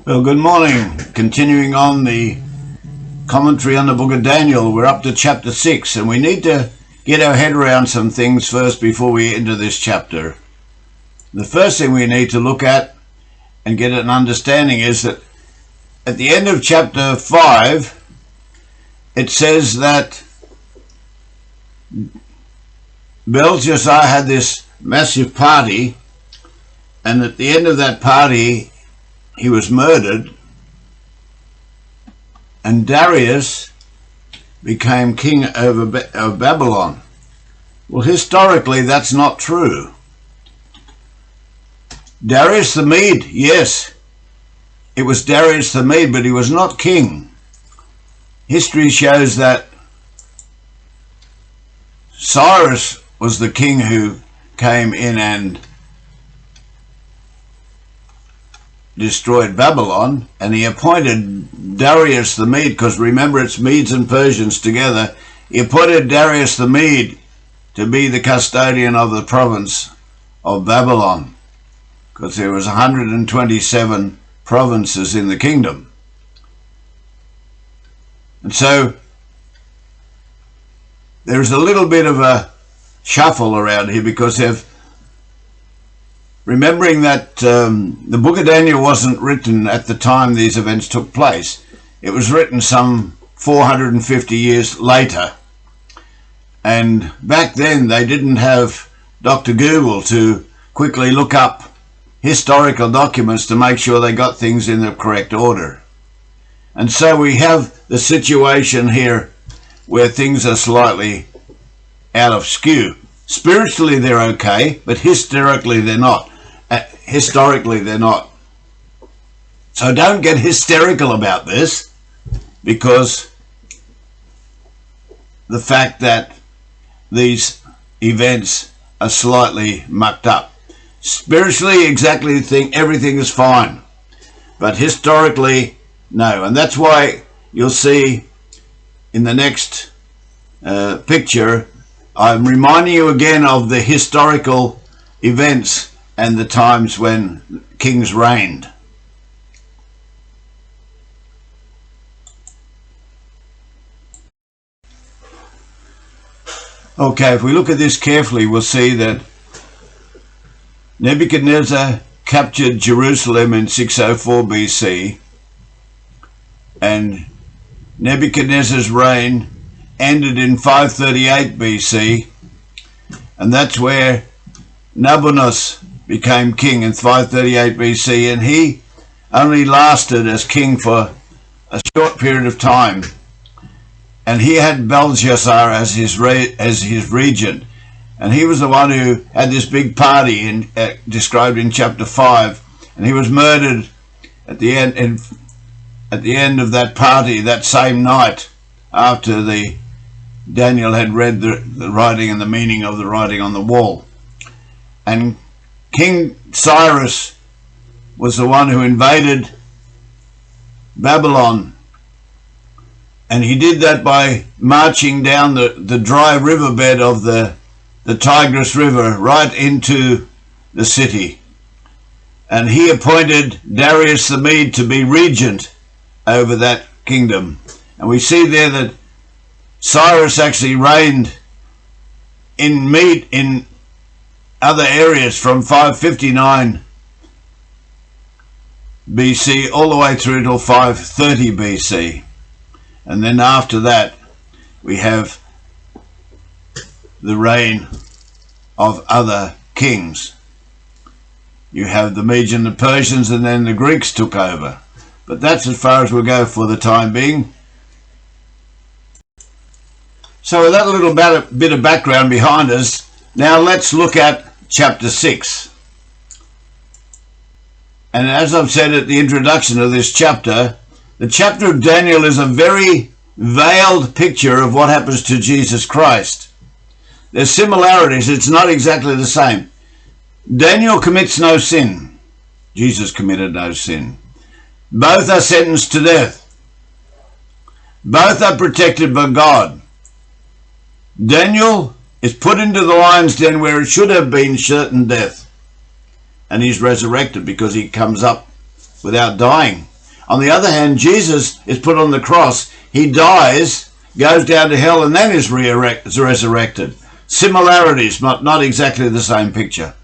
Well, good morning. Continuing on the commentary on the book of Daniel, we're up to chapter 6, and we need to get our head around some things first before we enter this chapter. The first thing we need to look at and get an understanding is that at the end of chapter 5, it says that Belshazzar had this massive party, and at the end of that party, he was murdered, and Darius became king of Babylon. Well, historically, that's not true. Darius the Mede, yes, it was Darius the Mede, but he was not king. History shows that Cyrus was the king who came in and destroyed Babylon, and he appointed Darius the Mede, because remember it's Medes and Persians together. He appointed Darius the Mede to be the custodian of the province of Babylon, because there was 127 provinces in the kingdom. And so there's a little bit of a shuffle around here, because they've remembering that the book of Daniel wasn't written at the time these events took place. It was written some 450 years later. And back then they didn't have Dr. Google to quickly look up historical documents to make sure they got things in the correct order. And so we have the situation here where things are slightly out of skew. Spiritually they're okay, but historically they're not. So don't get hysterical about this, because the fact that these events are slightly mucked up. Spiritually, exactly the thing, everything is fine, but historically, no. And that's why you'll see in the next picture, I'm reminding you again of the historical events and the times when kings reigned. Okay, if we look at this carefully, we'll see that Nebuchadnezzar captured Jerusalem in 604 BC, and Nebuchadnezzar's reign ended in 538 BC, and that's where Nabonidus became king in 538 BC, and he only lasted as king for a short period of time. And he had Belshazzar as his regent, and he was the one who had this big party described in chapter 5, and he was murdered at the end of that party that same night, after Daniel had read the writing and the meaning of the writing on the wall. And King Cyrus was the one who invaded Babylon, and he did that by marching down the dry riverbed of the Tigris River right into the city. And he appointed Darius the Mede to be regent over that kingdom. And we see there that Cyrus actually reigned in other areas from 559 BC all the way through till 530 BC. And then after that we have the reign of other kings. You have the Medes and the Persians, and then the Greeks took over. But that's as far as we'll go for the time being. So with that little bit of background behind us, now let's look at chapter 6. And as I've said at the introduction of this chapter, the chapter of Daniel is a very veiled picture of what happens to Jesus Christ. There's similarities, it's not exactly the same. Daniel commits no sin. Jesus committed no sin. Both are sentenced to death. Both are protected by God. Daniel is put into the lion's den where it should have been certain death. And he's resurrected because he comes up without dying. On the other hand, Jesus is put on the cross. He dies, goes down to hell, and then is resurrected. Similarities, but not exactly the same picture.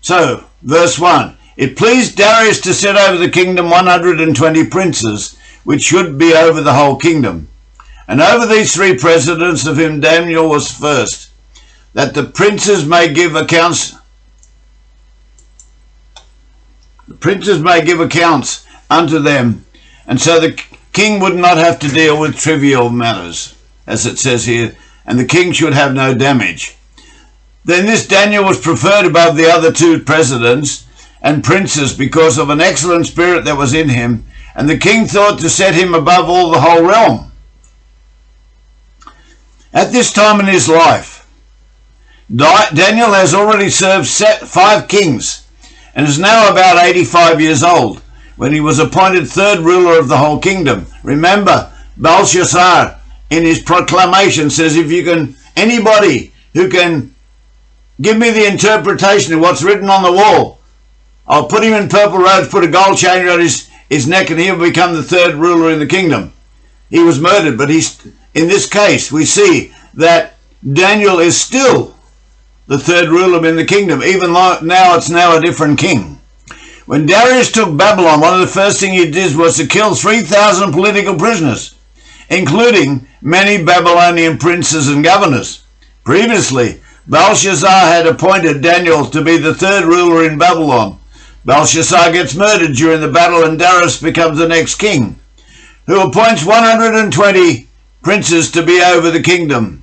So, verse 1. It pleased Darius to set over the kingdom 120 princes, which should be over the whole kingdom. And over these 3 presidents, of whom Daniel was first, that the princes may give accounts. The princes may give accounts unto them, and so the king would not have to deal with trivial matters, as it says here, and the king should have no damage. Then this Daniel was preferred above the other 2 presidents and princes because of an excellent spirit that was in him, and the king thought to set him above all the whole realm. At this time in his life, Daniel has already served 5 kings and is now about 85 years old when he was appointed 3rd ruler of the whole kingdom. Remember, Belshazzar in his proclamation says, if you can, anybody who can give me the interpretation of what's written on the wall, I'll put him in purple robes, put a gold chain around his neck, and he'll become the 3rd ruler in the kingdom. He was murdered, but in this case, we see that Daniel is still the 3rd ruler in the kingdom, even though it's now a different king. When Darius took Babylon, one of the first things he did was to kill 3,000 political prisoners, including many Babylonian princes and governors. Previously, Belshazzar had appointed Daniel to be the 3rd ruler in Babylon. Belshazzar gets murdered during the battle, and Darius becomes the next king, who appoints 120 princes to be over the kingdom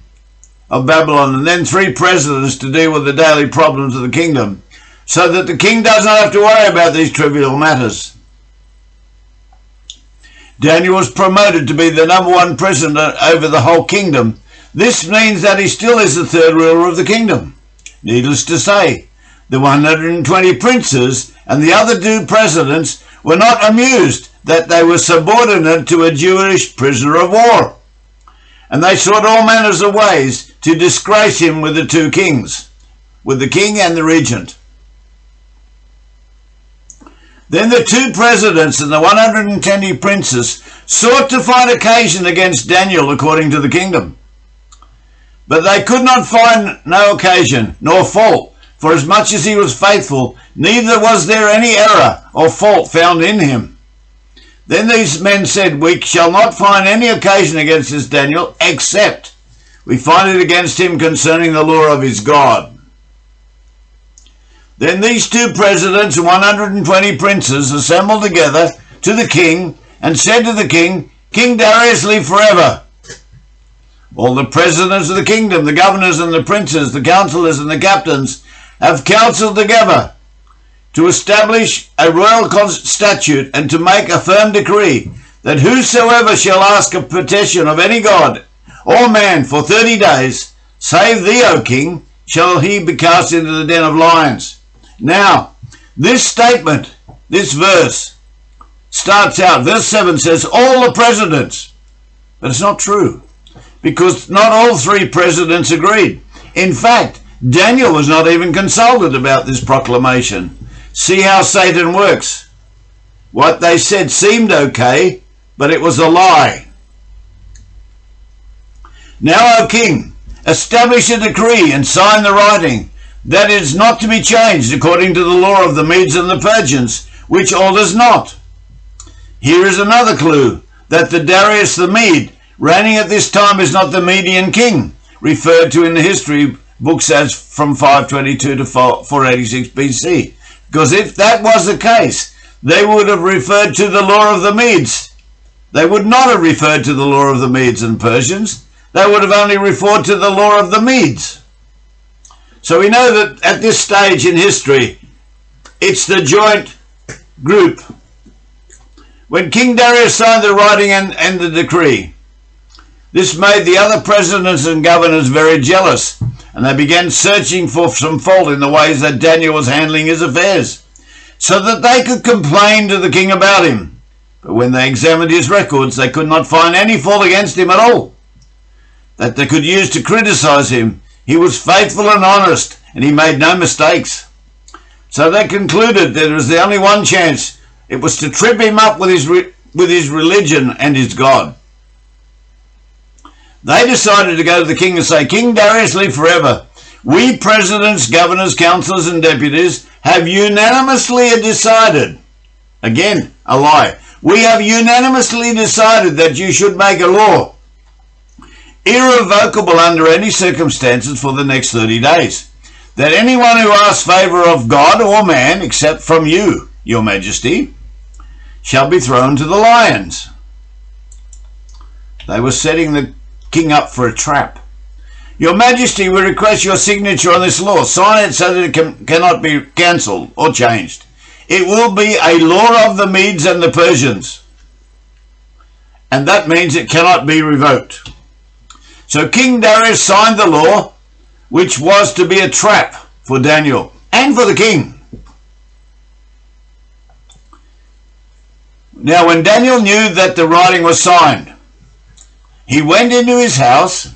of Babylon, and then 3 presidents to deal with the daily problems of the kingdom, so that the king does not have to worry about these trivial matters. Daniel was promoted to be the number 1 president over the whole kingdom. This means that he still is the 3rd ruler of the kingdom. Needless to say, the 120 princes and the other 2 presidents were not amused that they were subordinate to a Jewish prisoner of war, and they sought all manners of ways to disgrace him with the 2 kings, with the king and the regent. Then the 2 presidents and the 120 princes sought to find occasion against Daniel according to the kingdom. But they could not find no occasion, nor fault, for as much as he was faithful, neither was there any error or fault found in him. Then these men said, we shall not find any occasion against this Daniel, except we find it against him concerning the law of his God. Then these 2 presidents and 120 princes assembled together to the king and said to the king, King Darius, live forever. All the presidents of the kingdom, the governors and the princes, the counselors and the captains, have counseled together to establish a royal statute and to make a firm decree that whosoever shall ask a petition of any god or man for 30 days, save thee, O king, shall he be cast into the den of lions. Now, this statement, this verse, starts out, verse 7 says, all the presidents. But it's not true, because not all 3 presidents agreed. In fact, Daniel was not even consulted about this proclamation. See how Satan works. What they said seemed okay, but it was a lie. Now, O king, establish a decree and sign the writing, that is not to be changed according to the law of the Medes and the Persians, which alters not. Here is another clue, that the Darius the Mede, reigning at this time, is not the Median king, referred to in the history books as from 522 to 486 BC. Because if that was the case, they would have referred to the law of the Medes. They would not have referred to the law of the Medes and Persians. They would have only referred to the law of the Medes. So we know that at this stage in history, it's the joint group. When King Darius signed the writing and the decree, this made the other presidents and governors very jealous, and they began searching for some fault in the ways that Daniel was handling his affairs, so that they could complain to the king about him. But when they examined his records, they could not find any fault against him at all that they could use to criticize him. He was faithful and honest, and he made no mistakes. So they concluded there was the only one chance It was to trip him up with his religion and his God. They decided to go to the king and say, King Darius, live forever. We presidents, governors, councillors and deputies have unanimously decided, again, a lie, we have unanimously decided that you should make a law, irrevocable under any circumstances for the next 30 days, that anyone who asks favour of God or man, except from you, your majesty, shall be thrown to the lions. They were setting the king up for a trap. Your majesty, we request your signature on this law. Sign it so that it cannot be cancelled or changed. It will be a law of the Medes and the Persians, and that means it cannot be revoked. So King Darius signed the law, which was to be a trap for Daniel and for the king. Now when Daniel knew that the writing was signed, he went into his house,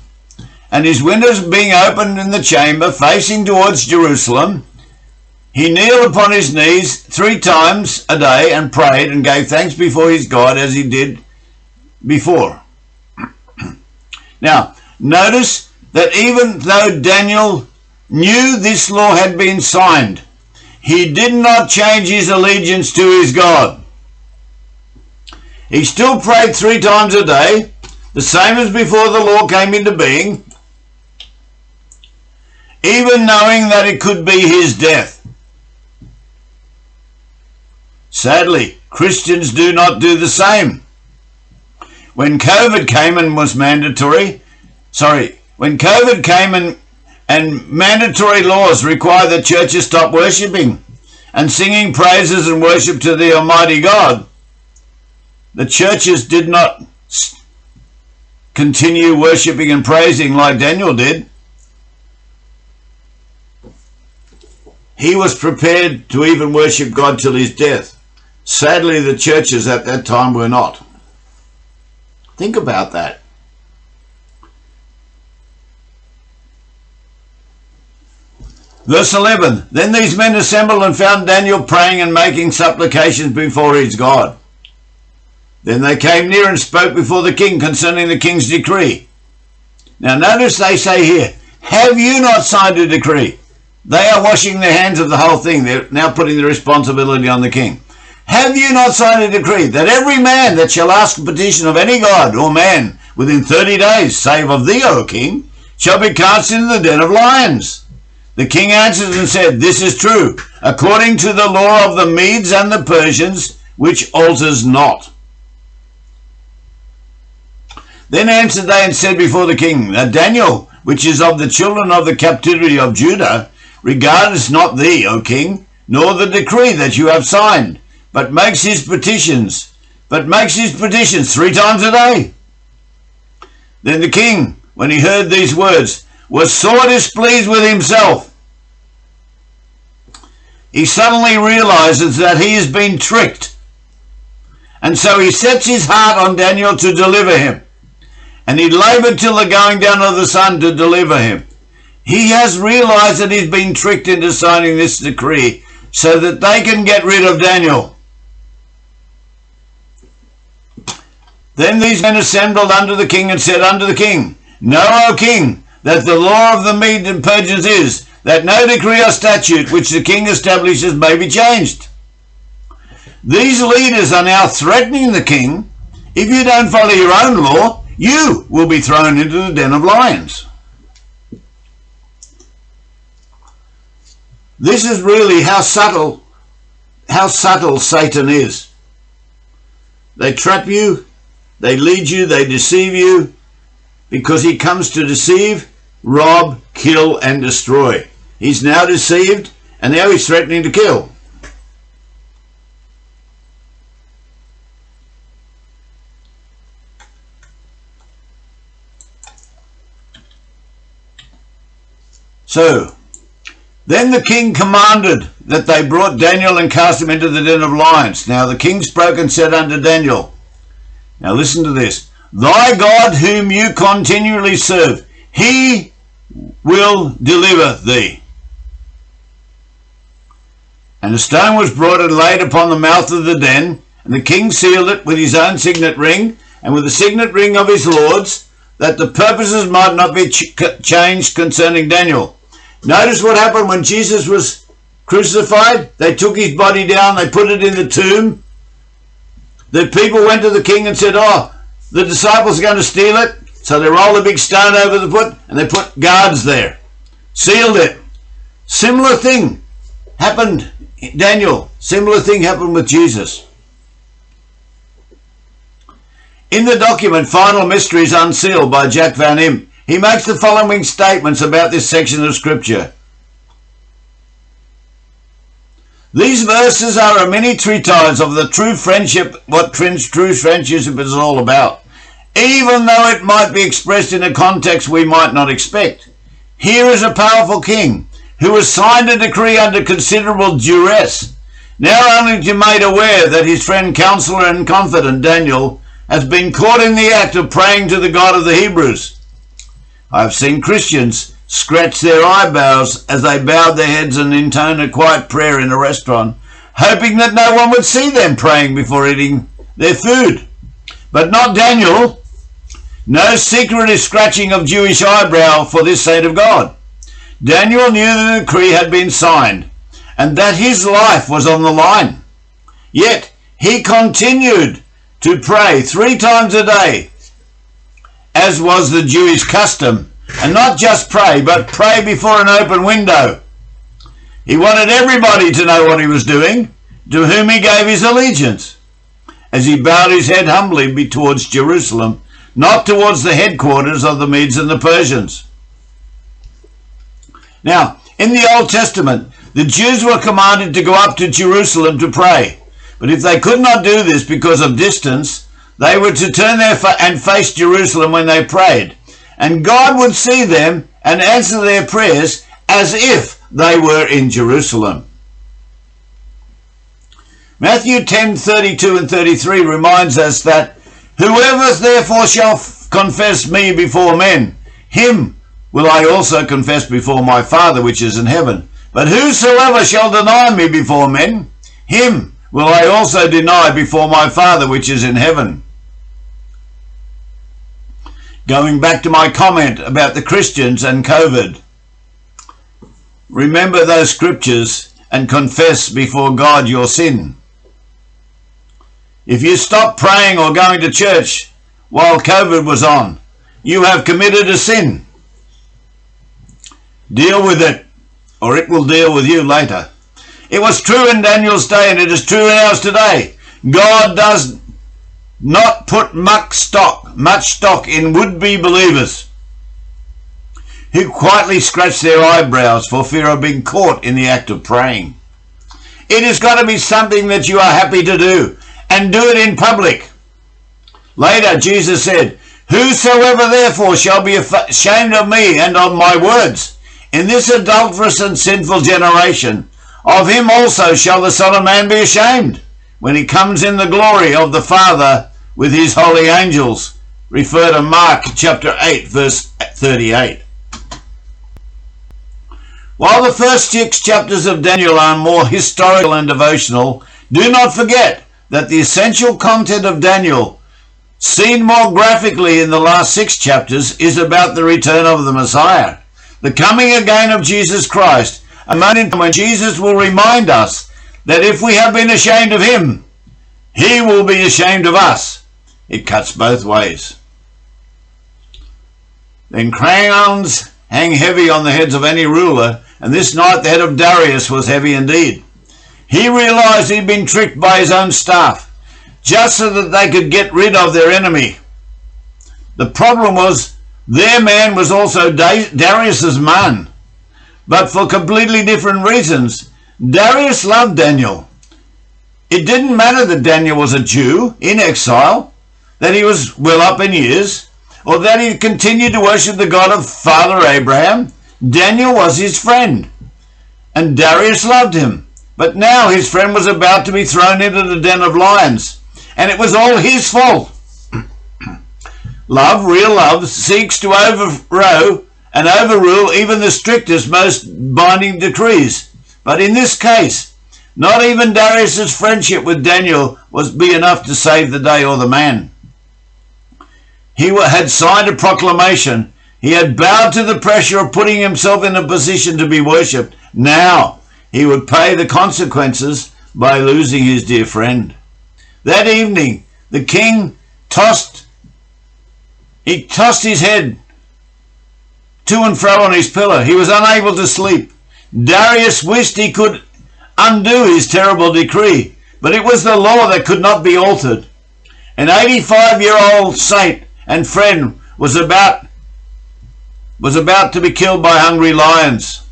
and his windows being opened in the chamber facing towards Jerusalem, he kneeled upon his knees 3 times a day and prayed and gave thanks before his God as he did before. Now, notice that even though Daniel knew this law had been signed, he did not change his allegiance to his God. He still prayed 3 times a day, the same as before the law came into being, even knowing that it could be his death. Sadly, Christians do not do the same. When COVID came and was mandatory, and mandatory laws require that churches stop worshipping and singing praises and worship to the Almighty God, the churches did not continue worshipping and praising like Daniel did. He was prepared to even worship God till his death. Sadly, the churches at that time were not. Think about that. Verse 11, Then these men assembled and found Daniel praying and making supplications before his God. Then they came near and spoke before the king concerning the king's decree. Now notice they say here, have you not signed a decree? They are washing their hands of the whole thing. They're now putting the responsibility on the king. Have you not signed a decree that every man that shall ask a petition of any god or man within 30 days, save of thee, O king, shall be cast into the den of lions? The king answered and said, This is true, according to the law of the Medes and the Persians, which alters not. Then answered they and said before the king, that Daniel, which is of the children of the captivity of Judah, regardeth not thee, O king, nor the decree that you have signed, but makes his petitions 3 times a day. Then the king, when he heard these words, was sore displeased with himself. He suddenly realizes that he has been tricked, and so he sets his heart on Daniel to deliver him, and he labored till the going down of the sun to deliver him. He has realized that he's been tricked into signing this decree so that they can get rid of Daniel. Then these men assembled unto the king and said unto the king, Know, O king, that the law of the Medes and Persians is, that no decree or statute which the king establishes may be changed. These leaders are now threatening the king, if you don't follow your own law, you will be thrown into the den of lions. This is really how subtle Satan is. They trap you, they lead you, they deceive you, because he comes to deceive, rob, kill, and destroy. He's now deceived, and now he's threatening to kill. So, then the king commanded that they brought Daniel and cast him into the den of lions. Now the king spoke and said unto Daniel, now listen to this, Thy God whom you continually serve, he will deliver thee. And a stone was brought and laid upon the mouth of the den, and the king sealed it with his own signet ring, and with the signet ring of his lords, that the purposes might not be changed concerning Daniel. Notice what happened when Jesus was crucified. They took his body down, they put it in the tomb. The people went to the king and said, oh, the disciples are going to steal it. So they rolled a big stone over the foot and they put guards there. Sealed it. Similar thing happened, Daniel. Similar thing happened with Jesus. In the document Final Mysteries Unsealed by Jack Van Impe, he makes the following statements about this section of Scripture. These verses are a mini treatise of the true friendship, what true friendship is all about, even though it might be expressed in a context we might not expect. Here is a powerful king who has signed a decree under considerable duress, now only to be made aware that his friend, counselor and confidant Daniel has been caught in the act of praying to the God of the Hebrews. I have seen Christians scratch their eyebrows as they bowed their heads and intone a quiet prayer in a restaurant, hoping that no one would see them praying before eating their food. But not Daniel. No secretive scratching of Jewish eyebrow for this saint of God. Daniel knew the decree had been signed, and that his life was on the line. Yet he continued to pray 3 times a day, as was the Jewish custom, and not just pray, but pray before an open window. He wanted everybody to know what he was doing, to whom he gave his allegiance, as he bowed his head humbly towards Jerusalem, not towards the headquarters of the Medes and the Persians. Now, in the Old Testament, the Jews were commanded to go up to Jerusalem to pray, but if they could not do this because of distance, they were to turn and face Jerusalem when they prayed, and God would see them and answer their prayers as if they were in Jerusalem. Matthew 10:32 and 33 reminds us that whoever therefore shall confess me before men, him will I also confess before my Father which is in heaven. But whosoever shall deny me before men, him will I also deny before my Father which is in heaven. Going back to my comment about the Christians and COVID, remember those scriptures and confess before God your sin. If you stop praying or going to church while COVID was on, you have committed a sin. Deal with it, or it will deal with you later. It was true in Daniel's day, and it is true in ours today. God does not put much stock in would-be believers who quietly scratch their eyebrows for fear of being caught in the act of praying. It has got to be something that you are happy to do, and do it in public. Later, Jesus said, whosoever therefore shall be ashamed of me and of my words in this adulterous and sinful generation, of him also shall the Son of Man be ashamed, when he comes in the glory of the Father with his holy angels. Refer to Mark chapter 8, verse 38. While the first 6 chapters of Daniel are more historical and devotional, do not forget that the essential content of Daniel, seen more graphically in the last 6 chapters, is about the return of the Messiah, the coming again of Jesus Christ, a moment when Jesus will remind us that if we have been ashamed of him, he will be ashamed of us. It cuts both ways. Then crowns hang heavy on the heads of any ruler, and this night the head of Darius was heavy indeed. He realized he'd been tricked by his own staff, just so that they could get rid of their enemy. The problem was their man was also Darius's man, but for completely different reasons. Darius loved Daniel. It didn't matter that Daniel was a Jew in exile, that he was well up in years, or that he continued to worship the God of Father Abraham. Daniel was his friend, and Darius loved him. But now his friend was about to be thrown into the den of lions, and it was all his fault. Love, real love, seeks to overthrow and overrule even the strictest, most binding decrees. But in this case, Not even Darius's friendship with Daniel was be enough to save the day or the man. He had signed a proclamation. He had bowed to the pressure of putting himself in a position to be worshipped. Now he would pay the consequences by losing his dear friend. That evening, the king tossed his head to and fro on his pillow. He was unable to sleep. Darius wished he could undo his terrible decree, but it was the law that could not be altered. An 85-year-old saint and friend was about to be killed by hungry lions.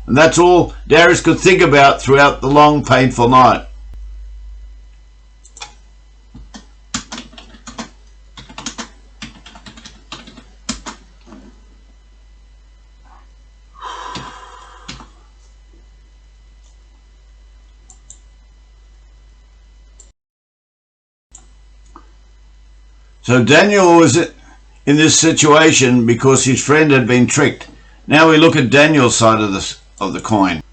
And that's all Darius could think about throughout the long, painful night. So Daniel was in this situation because his friend had been tricked. Now we look at Daniel's side of the coin.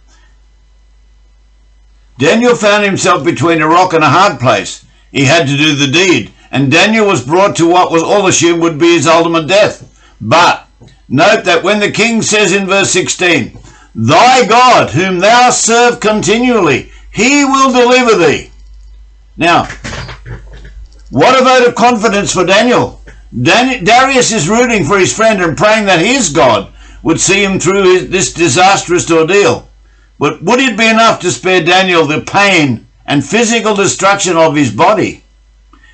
Daniel found himself between a rock and a hard place. He had to do the deed, and Daniel was brought to what was all assumed would be his ultimate death. But note that when the king says in verse 16, "Thy God, whom thou serve continually, he will deliver thee." Now, what a vote of confidence for Daniel. Darius is rooting for his friend and praying that his God would see him through this disastrous ordeal. But would it be enough to spare Daniel the pain and physical destruction of his body?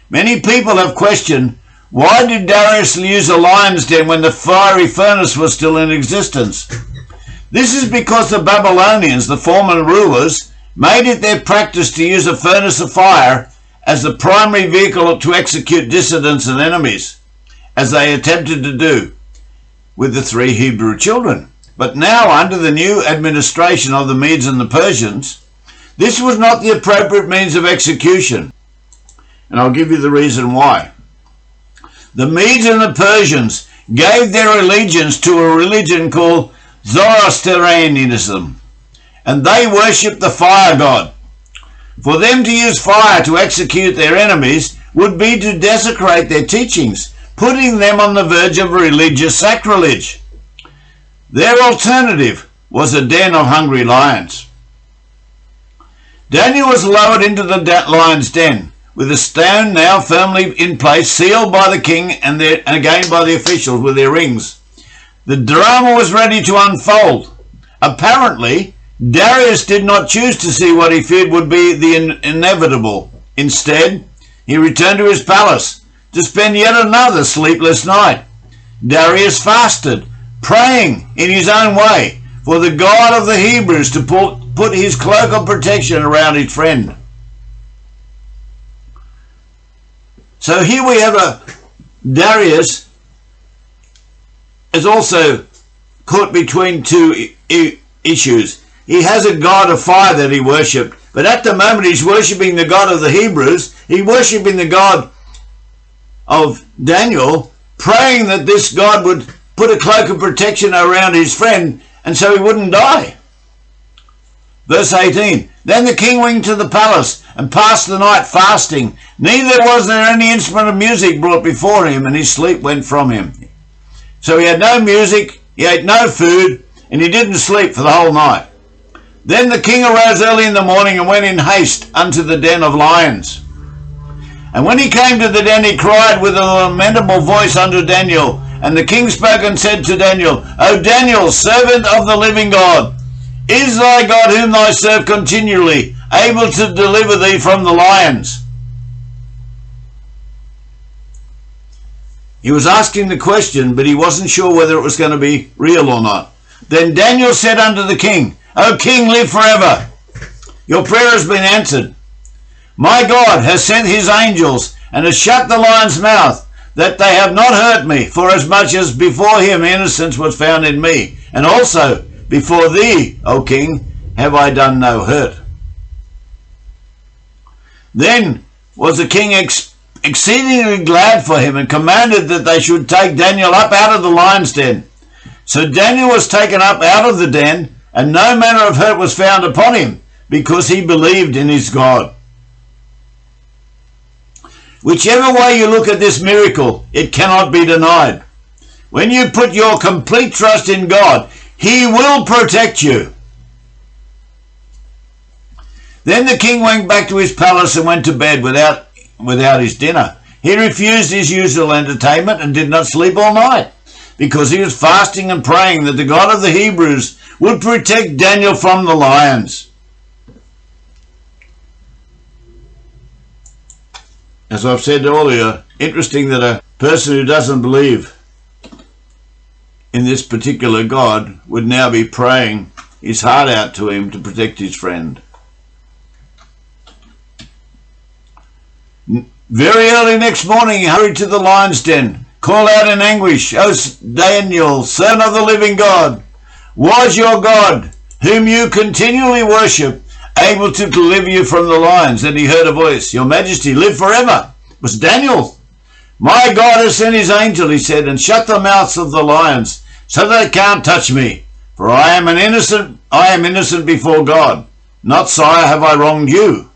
Many people have questioned, why did Darius use a lion's den when the fiery furnace was still in existence? This is because the Babylonians, the former rulers, made it their practice to use a furnace of fire as the primary vehicle to execute dissidents and enemies, as they attempted to do with the 3 Hebrew children. But now, under the new administration of the Medes and the Persians, this was not the appropriate means of execution. And I'll give you the reason why. The Medes and the Persians gave their allegiance to a religion called Zoroastrianism, and they worshipped the fire god. For them to use fire to execute their enemies would be to desecrate their teachings, putting them on the verge of religious sacrilege. Their alternative was a den of hungry lions. Daniel was lowered into the lion's den, with a stone now firmly in place, sealed by the king and again by the officials with their rings. The drama was ready to unfold. Apparently, Darius did not choose to see what he feared would be the inevitable. Instead, he returned to his palace to spend yet another sleepless night. Darius fasted, praying in his own way for the God of the Hebrews to put his cloak of protection around his friend. So here we have Darius is also caught between two issues. He has a god of fire that he worshipped, but at the moment he's worshipping the God of the Hebrews. He's worshipping the God of Daniel, praying that this God would put a cloak of protection around his friend and so he wouldn't die. Verse 18, then the king went to the palace and passed the night fasting. Neither was there any instrument of music brought before him, and his sleep went from him. So he had no music, he ate no food, and he didn't sleep for the whole night. Then the king arose early in the morning and went in haste unto the den of lions. And when he came to the den, he cried with a lamentable voice unto Daniel. And the king spoke and said to Daniel, O Daniel, servant of the living God, is thy God whom thou serve continually able to deliver thee from the lions? He was asking the question, but he wasn't sure whether it was going to be real or not. Then Daniel said unto the king, O king, live forever. Your prayer has been answered. My God has sent his angels and has shut the lion's mouth, that they have not hurt me, forasmuch as before him innocence was found in me, and also before thee, O king, have I done no hurt. Then was the king exceedingly glad for him, and commanded that they should take Daniel up out of the lion's den. So Daniel was taken up out of the den, and no manner of hurt was found upon him, because he believed in his God. Whichever way you look at this miracle, it cannot be denied. When you put your complete trust in God, he will protect you. Then the king went back to his palace and went to bed without his dinner. He refused his usual entertainment and did not sleep all night, because he was fasting and praying that the God of the Hebrews would protect Daniel from the lions. As I've said earlier, interesting that a person who doesn't believe in this particular God would now be praying his heart out to him to protect his friend. Very early next morning he hurried to the lion's den, called out in anguish, "O Daniel, son of the living God, was your God, whom you continually worship, able to deliver you from the lions?" Then he heard a voice, "Your Majesty, live forever." It was Daniel. "My God has sent his angel," he said, "and shut the mouths of the lions, so they can't touch me. For I am innocent before God. Not, sire, have I wronged you."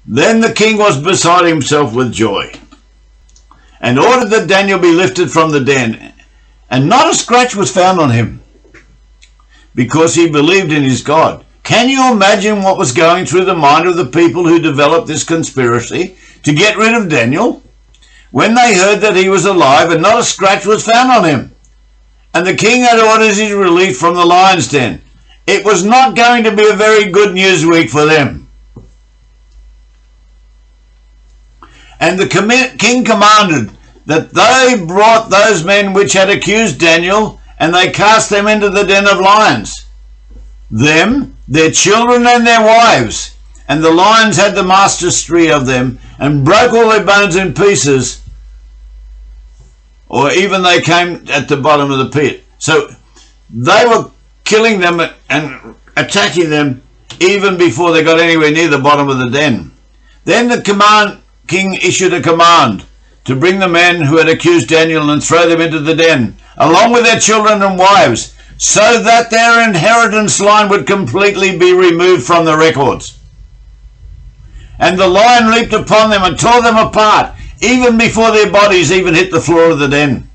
Then the king was beside himself with joy, and ordered that Daniel be lifted from the den, and not a scratch was found on him, because he believed in his God. Can you imagine what was going through the mind of the people who developed this conspiracy to get rid of Daniel? When they heard that he was alive and not a scratch was found on him, and the king had ordered his release from the lion's den, it was not going to be a very good news week for them. And the king commanded that they brought those men which had accused Daniel, and they cast them into the den of lions, them, their children, and their wives. And the lions had the mastery of them, and broke all their bones in pieces, or even they came at the bottom of the pit. So they were killing them and attacking them even before they got anywhere near the bottom of the den. Then the king issued a command to bring the men who had accused Daniel and throw them into the den, along with their children and wives, so that their inheritance line would completely be removed from the records. And the lion leaped upon them and tore them apart, even before their bodies even hit the floor of the den.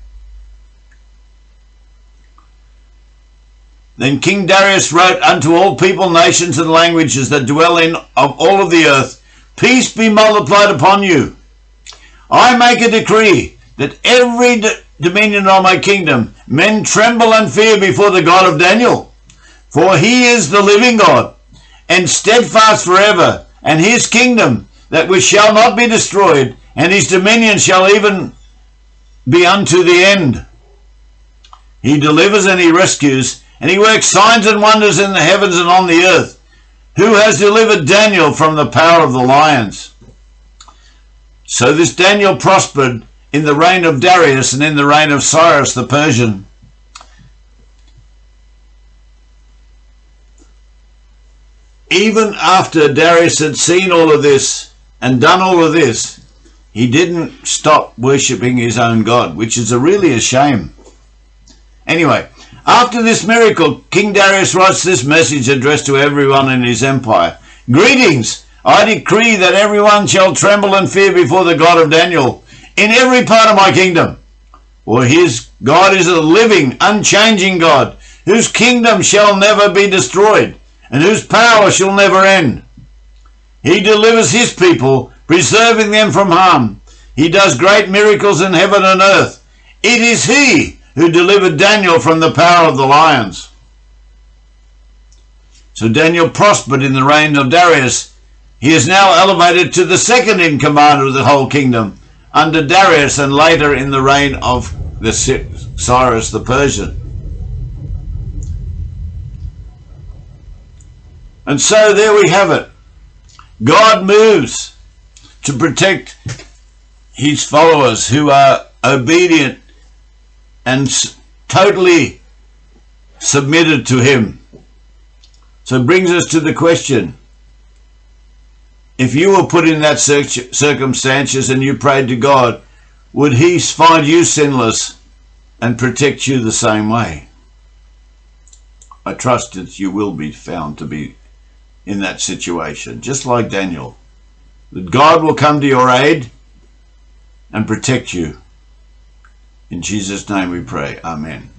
Then King Darius wrote unto all people, nations, and languages that dwell in of all of the earth, "Peace be multiplied upon you. I make a decree that every dominion of my kingdom men tremble and fear before the God of Daniel. For he is the living God, and steadfast forever, and his kingdom that which shall not be destroyed, and his dominion shall even be unto the end. He delivers and he rescues, and he works signs and wonders in the heavens and on the earth, who has delivered Daniel from the power of the lions." So this Daniel prospered in the reign of Darius and in the reign of Cyrus the Persian. Even after Darius had seen all of this and done all of this, he didn't stop worshipping his own God, which is really a shame. Anyway, after this miracle, King Darius writes this message addressed to everyone in his empire. "Greetings! I decree that everyone shall tremble and fear before the God of Daniel in every part of my kingdom. For his God is a living, unchanging God, whose kingdom shall never be destroyed, and whose power shall never end. He delivers his people, preserving them from harm. He does great miracles in heaven and earth. It is he who delivered Daniel from the power of the lions." So Daniel prospered in the reign of Darius. He is now elevated to the second in command of the whole kingdom under Darius, and later in the reign of Cyrus the Persian. And so there we have it. God moves to protect his followers who are obedient and totally submitted to him. So it brings us to the question, if you were put in that circumstances and you prayed to God, would he find you sinless and protect you the same way? I trust that you will be found to be in that situation, just like Daniel. That God will come to your aid and protect you. In Jesus' name we pray. Amen.